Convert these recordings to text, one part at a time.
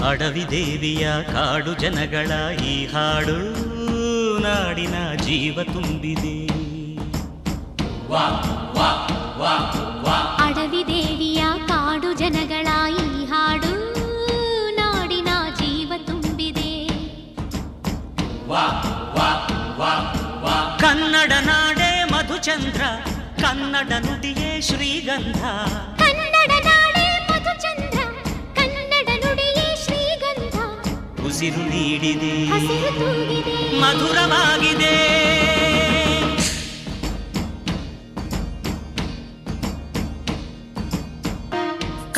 ಅಡವಿ ದೇವಿಯ ಕಾಡು ಜನಗಳ ಈ ಹಾಡು ನಾಡಿನ ಜೀವ ತುಂಬಿದೆ. ಅಡವಿ ದೇವಿಯ ಕಾಡು ಜನಗಳ ಈ ಹಾಡು ನಾಡಿನ ಜೀವ ತುಂಬಿದೆ. ಕನ್ನಡ ನಾಡೇ ಮಧುಚಂದ್ರ, ಕನ್ನಡ ನುಡಿಯೇ ಶ್ರೀಗಂಧ. ಕನ್ನಡ ನಾಡೇ ಮಧುಚಂದ್ರ, ಕನ್ನಡ ನುಡಿಯೇ ಶ್ರೀಗಂಧ. ಉಸಿರು ನೀಡಿದೆ, ಹಸಿರು ತೂಗಿದೆ, ಮಧುರವಾಗಿದೆ.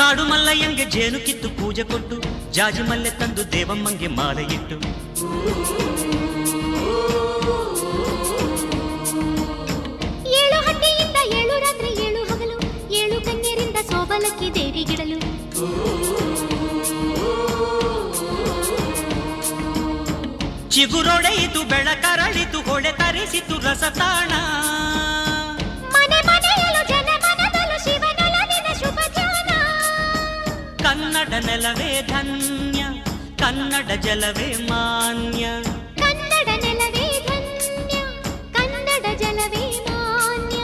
ಕಾಡು ಮಲ್ಲಯ್ಯಂಗೆ ಜೇನು ಕಿತ್ತು ಪೂಜೆ ಕೊಟ್ಟು, ಜಾಜಿ ಮಲ್ಲೆ ತಂದು ದೇವಮ್ಮಂಗೆ ಮಾಲೆ ಇಟ್ಟು, ಏಳು ಹಟ್ಟಿಯಿಂದ ಏಳು ರಾತ್ರಿ ಏಳು ಹಗಲು, ಏಳು ಕನ್ಯರಿಂದ ಸೋಬಲಕ್ಕಿ ದೇವಿಗಿಡಲು. ಚಿಗುರೊಡೆಯಿತು ಬೆಳಕರಳಿತು, ಹೊಳೆ ತರಿಸಿತು ರಸತಾಣ. ಮನೆ ಮನೆಯಲು ಜನ ಮನದಲು ಶಿವನೊಲವಿನ ಶುಭ ಜಾನ. ಕನ್ನಡ ನೆಲವೇ ಧನ್ಯ, ಕನ್ನಡ ಜಲವೇ ಮಾನ್ಯ. ಕನ್ನಡ ನೆಲವೇ ಧನ್ಯ, ಕನ್ನಡ ಜಲವೇ ಮಾನ್ಯ.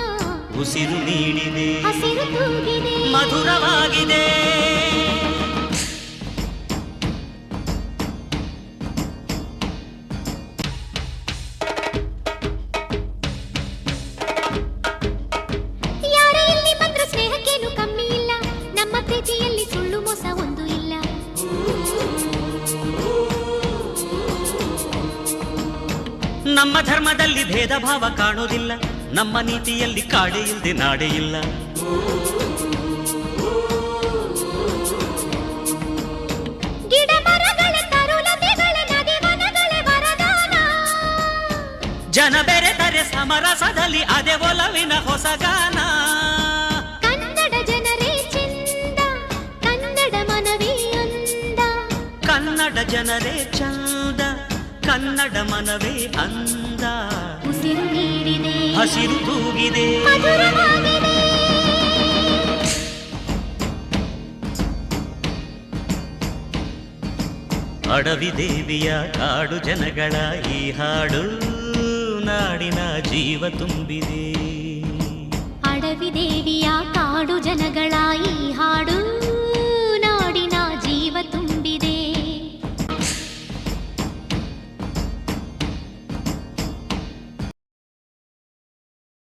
ಉಸಿರು ನೀಡಿದೆ, ಹಸಿರು ತೂಗಿದೆ, ಮಧುರವಾಗಿದೆ. ಯಾರೇ ಇಲ್ಲಿ ಬಂದ್ರು ಸ್ನೇಹಕ್ಕೇನು ಕಮ್ಮಿ ಇಲ್ಲ, ನಮ್ಮ ಪ್ರೀತಿಯಲ್ಲಿ ಸುಳ್ಳು ಮೋಸ ಒಂದು ಇಲ್ಲ. ನಮ್ಮ ಧರ್ಮದಲ್ಲಿ ಭೇದ ಭಾವ ಕಾಣೋದಿಲ್ಲ, ನಮ್ಮ ನೀತಿಯಲ್ಲಿ ಕಾಡೆ ಇಲ್ಲದೆ ನಾಡೆ ಇಲ್ಲ. ಗಿಡ ಮರಗಳೇ ತರುಲತೆಗಳೇ ನದಿ ವನಗಳೇ ವರದಾನ. ಜನ ಬೆರೆತರೆ ಸಮರಸದಲ್ಲಿ ಅದೇ ಒಲವಿನ ಹೊಸಗಾನ. ಕನ್ನಡ ಜನರೇ ಚಂದ, ಕನ್ನಡ ಮನವೇ ಅಂದ. ಕನ್ನಡ ಜನರೇ ಚಂದ, ಕನ್ನಡ ಮನವೇ ಅಂದ. ಉಸಿರು ನೀಡಿದೆ, ಹಸಿರು ತೂಗಿದೆ, ಮಧುರವಾಗಿದೆ. ಅಡವಿ ದೇವಿಯ ಕಾಡು ಜನಗಳ ಈ ಹಾಡು ನಾಡಿನ ಜೀವ ತುಂಬಿದೆ.